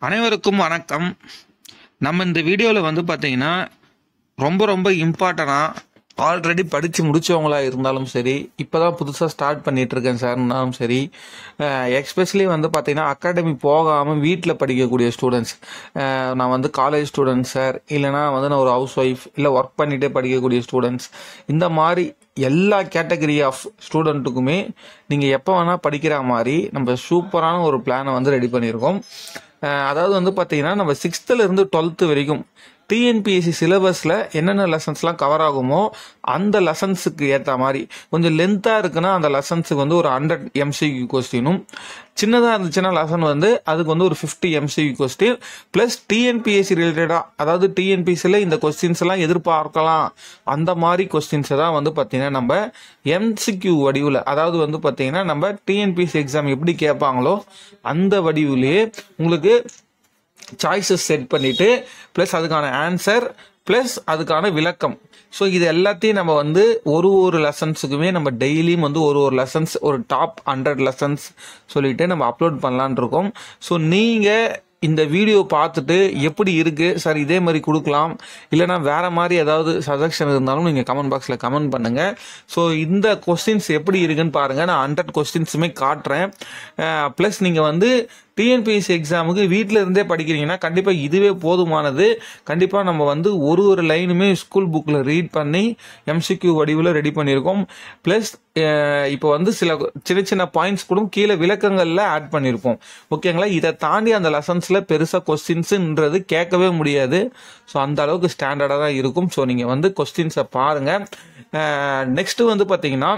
அனைவருக்கும் வணக்கம். நம்ம இந்த வீடியோவில் வந்து பார்த்தீங்கன்னா ரொம்ப இம்பார்ட்டனாக ஆல்ரெடி படித்து முடித்தவங்களா இருந்தாலும் சரி, இப்போ தான் புதுசாக ஸ்டார்ட் பண்ணிகிட்டு இருக்கேன் சார்னாலும் சரி, எக்ஸ்பெஷலி வந்து பார்த்தீங்கன்னா அகாடமி போகாமல் வீட்டில் படிக்கக்கூடிய ஸ்டூடெண்ட்ஸ், நான் வந்து காலேஜ் ஸ்டூடெண்ட்ஸ் சார், இல்லைனா வந்து நான் ஒரு ஹவுஸ் ஒய்ஃப், இல்லை ஒர்க் பண்ணிகிட்டே படிக்கக்கூடிய ஸ்டூடெண்ட்ஸ், இந்த மாதிரி எல்லா கேட்டகரி ஆஃப் ஸ்டூடெண்ட்டுக்குமே நீங்கள் எப்போ வேணால் படிக்கிற மாதிரி நம்ம சூப்பரான ஒரு பிளானை வந்து ரெடி பண்ணியிருக்கோம். அதாவது வந்து பார்த்தீங்கன்னா நம்ம 6th இருந்து 12th வரைக்கும் டிஎன்பிஎஸ்சி சிலபஸில் என்னென்ன லெசன்ஸ்லாம் கவர் ஆகுமோ அந்த லெசன்ஸுக்கு ஏற்ற மாதிரி கொஞ்சம் லென்த்தாக இருக்குன்னா அந்த லெசன்ஸுக்கு வந்து ஒரு 100 எம்சிக்யூ கொஸ்டினும், சின்னதாக இருந்துச்சுன்னா லெசன் வந்து அதுக்கு வந்து ஒரு 50 எம்சிக்யூ கொஸ்டின் ப்ளஸ் டிஎன்பிஎஸ்சி ரிலேட்டடாக, அதாவது டிஎன்பிஎஸ்சியில் இந்த கொஸ்டின்ஸ் எல்லாம் எதிர்பார்க்கலாம் அந்த மாதிரி கொஸ்டின்ஸை தான் வந்து பார்த்தீங்கன்னா நம்ம எம்சிக்யூ வடிவில், அதாவது வந்து பார்த்தீங்கன்னா நம்ம டிஎன்பிஎஸ்சி எக்ஸாம் எப்படி கேட்பாங்களோ அந்த வடிவிலேயே உங்களுக்கு சாய்ஸஸ் செட் பண்ணிவிட்டு ப்ளஸ் அதுக்கான ஆன்சர் ப்ளஸ் அதுக்கான விளக்கம். ஸோ இது எல்லாத்தையும் நம்ம வந்து ஒரு லெசன்ஸுக்குமே நம்ம டெய்லியும் வந்து ஒரு லெசன்ஸ், ஒரு டாப் 100 லெசன்ஸ் சொல்லிட்டு நம்ம அப்லோட் பண்ணலான் இருக்கோம். ஸோ நீங்கள் இந்த வீடியோ பார்த்துட்டு எப்படி இருக்குது சார், இதே மாதிரி கொடுக்கலாம், இல்லைனா வேறு மாதிரி ஏதாவது சஜஷன் இருந்தாலும் நீங்கள் கமெண்ட் பாக்ஸில் கமெண்ட் பண்ணுங்கள். ஸோ இந்த கொஸ்டின்ஸ் எப்படி இருக்குன்னு பாருங்கள். நான் 100 கொஸ்டின்ஸுமே காட்டுறேன். ப்ளஸ் நீங்கள் வந்து டிஎன்பிஎஸ்சி எக்ஸாமுக்கு வீட்டில் இருந்தே படிக்கிறீங்கன்னா கண்டிப்பாக இதுவே போதுமானது. கண்டிப்பாக நம்ம வந்து ஒரு லைனுமே ஸ்கூல் புக்கில் ரீட் பண்ணி எம்சிக்யூ வடிவில் ரெடி பண்ணியிருக்கோம். ப்ளஸ் இப்போ வந்து சில சின்ன பாயிண்ட்ஸ் கூட கீழே விளக்கங்களில் ஆட் பண்ணியிருப்போம். ஓகேங்களா? இதை தாண்டி அந்த லெசன்ஸில் பெருசாக கொஸ்டின்ஸுன்றது கேட்கவே முடியாது. ஸோ அந்த அளவுக்கு ஸ்டாண்டர்டாக தான் இருக்கும். ஸோ நீங்கள் வந்து கொஸ்டின்ஸை பாருங்கள். நெக்ஸ்ட்டு வந்து பார்த்தீங்கன்னா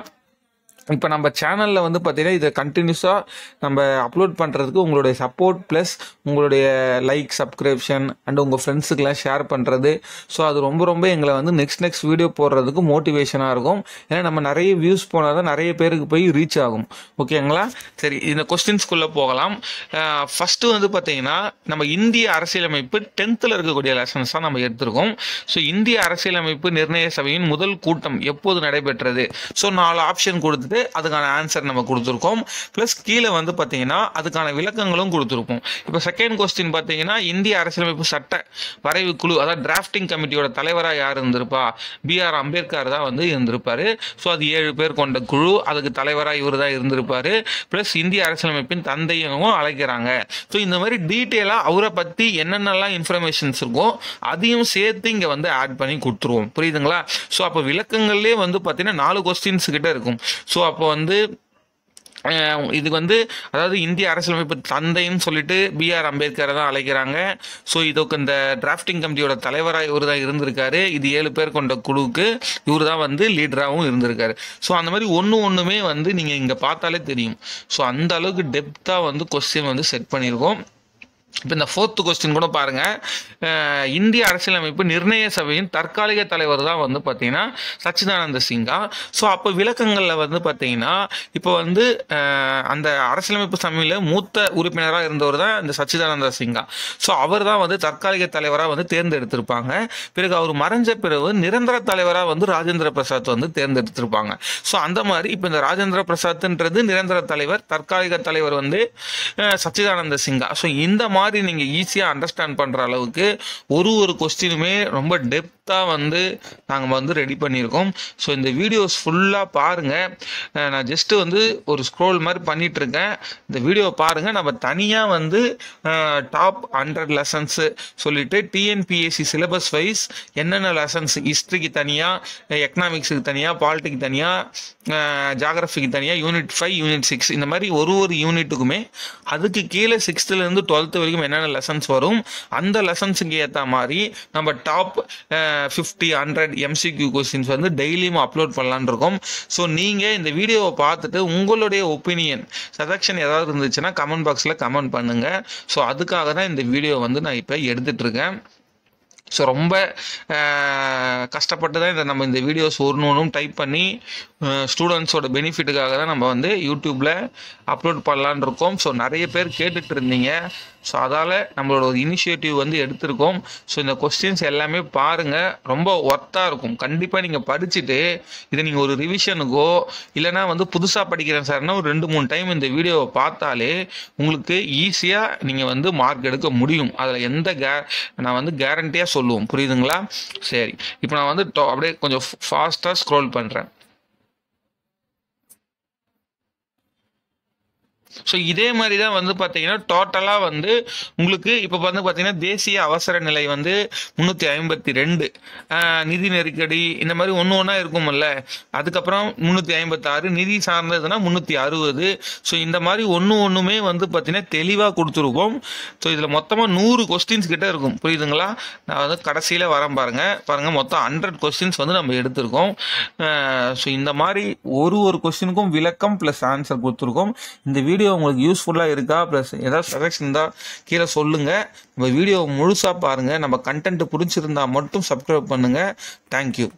இப்போ நம்ம சேனலில் வந்து பார்த்தீங்கன்னா இதை கண்டினியூஸாக நம்ம அப்லோட் பண்ணுறதுக்கு உங்களுடைய சப்போர்ட் ப்ளஸ் உங்களுடைய லைக், சப்ஸ்கிரிப்ஷன் அண்ட் உங்கள் ஃப்ரெண்ட்ஸுக்கெலாம் ஷேர் பண்ணுறது, ஸோ அது ரொம்ப எங்களை வந்து நெக்ஸ்ட் வீடியோ போடுறதுக்கு மோட்டிவேஷனாக இருக்கும். ஏன்னா நம்ம நிறைய வியூஸ் போனால் தான் நிறைய பேருக்கு போய் ரீச் ஆகும். ஓகேங்களா? சரி, இந்த கொஸ்டின்ஸ்குள்ளே போகலாம். ஃபஸ்ட்டு வந்து பார்த்தீங்கன்னா நம்ம இந்திய அரசியலமைப்பு 10th இருக்கக்கூடிய லெசன்ஸ் தான் நம்ம எடுத்திருக்கோம். ஸோ இந்திய அரசியலமைப்பு நிர்ணய சபையின் முதல் கூட்டம் எப்போது நடைபெற்றது? ஸோ 4 ஆப்ஷன் கொடுத்துட்டு அதுக்கான ஆன்சர் நம்ம கொடுத்துருக்கோம். பிளஸ் கீழே வந்து பார்த்தீங்கன்னா அதுக்கான விளக்கங்களும் கொடுத்துருப்போம். இப்போ செகண்ட் கொஸ்டின் பார்த்தீங்கன்னா இந்திய அரசியலமைப்பு சட்ட வரைவு குழு, அதாவது டிராஃப்டிங் கமிட்டியோட தலைவராக யார் இருந்திருப்பா? பிஆர் அம்பேத்கர் தான் வந்து இருந்திருப்பாரு. ஸோ அது 7 பேர் கொண்ட குழு, அதுக்கு தலைவராக இவர் தான் இருந்திருப்பாரு. பிளஸ் இந்திய அரசியலமைப்பின் தந்தையும் அழைக்கிறாங்க. ஸோ இந்த மாதிரி டீட்டெயிலாக அவரை பற்றி என்னென்னலாம் இன்ஃபர்மேஷன்ஸ் இருக்கோ அதையும் சேர்த்து இங்கே வந்து ஆட் பண்ணி கொடுத்துருவோம். புரியுதுங்களா? ஸோ அப்போ விளக்கங்கள்லேயே வந்து பார்த்தீங்கன்னா 4 கொஸ்டின்ஸ் கிட்ட இருக்கும். ஸோ அப்போ வந்து இது வந்து அதாவது இந்திய அரசியலமைப்பு தந்தைன்னு சொல்லிட்டு பிஆர் அம்பேத்கரை தான் அழைக்கிறாங்க. ஸோ இதுக்கு இந்த டிராஃப்டிங் கமிட்டியோட தலைவராக இவர் தான் இருந்திருக்காரு. இது 7 பேர் கொண்ட குழுவுக்கு இவர் தான் வந்து லீடராகவும் இருந்திருக்காரு. ஸோ அந்த மாதிரி ஒன்றுமே வந்து நீங்கள் இங்கே பார்த்தாலே தெரியும். ஸோ அந்த அளவுக்கு டெப்த்தாக வந்து கொஸ்டின் வந்து செட் பண்ணியிருக்கோம். இப்போ இந்த 4th கொஸ்டின் கூட பாருங்கள். இந்திய அரசியலமைப்பு நிர்ணய சபையின் தற்காலிக தலைவர் தான் வந்து பார்த்தீங்கன்னா சச்சிதானந்த சிங்கா. ஸோ அப்போ விளக்கங்களில் வந்து பார்த்தீங்கன்னா இப்போ வந்து அந்த அரசியலமைப்பு சபையில் மூத்த உறுப்பினராக இருந்தவர் தான் இந்த சச்சிதானந்த சிங்கா. ஸோ அவர் தான் வந்து தற்காலிக தலைவராக வந்து தேர்ந்தெடுத்திருப்பாங்க. பிறகு அவர் மறைஞ்ச பிறகு நிரந்தர தலைவராக வந்து ராஜேந்திர பிரசாத் வந்து தேர்ந்தெடுத்திருப்பாங்க. ஸோ அந்த மாதிரி இப்போ இந்த ராஜேந்திர பிரசாத்ன்றது நிரந்தர தலைவர், தற்காலிக தலைவர் வந்து சச்சிதானந்த சிங்கா. ஸோ இந்த மாதிரி நீங்கள் ஈஸியாக அண்டர்ஸ்டாண்ட் பண்ணுற அளவுக்கு ஒரு கொஸ்டினுமே ரொம்ப டெப்த்தாக வந்து நாங்கள் வந்து ரெடி பண்ணியிருக்கோம். ஸோ இந்த வீடியோஸ் ஃபுல்லாக பாருங்கள். நான் ஜஸ்ட்டு வந்து ஒரு ஸ்க்ரோல் மாதிரி பண்ணிகிட்ருக்கேன். இந்த வீடியோவை பாருங்கள். நம்ம தனியாக வந்து டாப் 100 லெசன்ஸு சொல்லிவிட்டு டிஎன்பிஎஸ்சி சிலபஸ் வைஸ் என்னென்ன லெசன்ஸ், ஹிஸ்ட்ரிக்கு தனியாக, எக்கனாமிக்ஸுக்கு தனியாக, பாலிட்டிக்கு தனியாக, ஜாகிரஃபிக்கு தனியாக, யூனிட் 5, யூனிட் 6, இந்த மாதிரி ஒரு யூனிட்டுக்குமே அதுக்கு கீழே 6th இருந்து 12th வரைக்கும் என்னென்ன லெசன்ஸ் வரும் அந்த லெசன்ஸுக்கு ஏற்ற மாதிரி நம்ம டாப் 50, 100 எம்சிக்யூ கொஸ்டின்ஸ் வந்து டெய்லியும் அப்லோட் பண்ணலான்னு இருக்கோம். ஸோ நீங்கள் இந்த வீடியோவை பார்த்துட்டு உங்களுடைய ஒப்பீனியன், சஜஷன் ஏதாவது இருந்துச்சுன்னா கமெண்ட் பாக்ஸில் கமெண்ட் பண்ணுங்கள். ஸோ அதுக்காக தான் இந்த வீடியோ வந்து நான் இப்போ எடுத்துகிட்ருக்கேன். ஸோ ரொம்ப கஷ்டப்பட்டு தான் நம்ம இந்த வீடியோஸ் ஒன்றும் டைப் பண்ணி ஸ்டூடெண்ட்ஸோட பெனிஃபிட்டுக்காக தான் நம்ம வந்து யூடியூப்பில் அப்லோட் பண்ணலான்னு இருக்கோம். ஸோ நிறைய பேர் கேட்டுட்டு இருந்தீங்க. ஸோ அதால் நம்மளோட ஒரு இனிஷியேட்டிவ் வந்து எடுத்திருக்கோம். ஸோ இந்த கொஸ்டின்ஸ் எல்லாமே பாருங்கள், ரொம்ப ஒர்த்தாக இருக்கும். கண்டிப்பாக நீங்கள் படிச்சுட்டு இதை நீங்கள் ஒரு ரிவிஷனுக்கோ இல்லைனா வந்து புதுசாக படிக்கிறேன் சார்னா ஒரு 2-3 டைம் இந்த வீடியோவை பார்த்தாலே உங்களுக்கு ஈஸியாக நீங்கள் வந்து மார்க் எடுக்க முடியும். அதில் நான் வந்து கேரண்டியாக சொல்லுவோம். புரியுதுங்களா? சரி, இப்போ நான் வந்து அப்படியே கொஞ்சம் ஃபாஸ்ட்டாக ஸ்க்ரோல் பண்ணுறேன். ஸோ இதே மாதிரி தான் வந்து பார்த்தீங்கன்னா டோட்டலாக வந்து உங்களுக்கு இப்போ வந்து பார்த்தீங்கன்னா தேசிய அவசர நிலை வந்து 352, நிதி நெருக்கடி இந்த மாதிரி ஒன்று ஒன்றா இருக்கும்ல. அதுக்கப்புறம் 356 நிதி சார்ந்ததுன்னா 360. ஸோ இந்த மாதிரி ஒன்றுமே வந்து பார்த்தீங்கன்னா தெளிவாக கொடுத்துருக்கோம். ஸோ இதில் மொத்தமாக 100 கொஸ்டின்ஸ் கிட்ட இருக்கும். புரியுதுங்களா? நான் வந்து கடைசியில் வரேன் பாருங்கள் மொத்தம் 100 கொஸ்டின்ஸ் வந்து நம்ம எடுத்திருக்கோம். ஸோ இந்த மாதிரி ஒரு கொஸ்டினுக்கும் விளக்கம் ப்ளஸ் ஆன்சர் கொடுத்துருக்கோம். இந்த வீடியோ உங்களுக்கு யூஸ்ஃபுல்லாக இருக்கா ப்ளஸ் ஏதாவது சஜஷன் இருந்தால் கீழே சொல்லுங்கள். நம்ம வீடியோ முழுசாக பாருங்கள். நம்ம கண்டென்ட் பிடிச்சிருந்தா மட்டும் சப்ஸ்கிரைப் பண்ணுங்கள். தேங்க்யூ.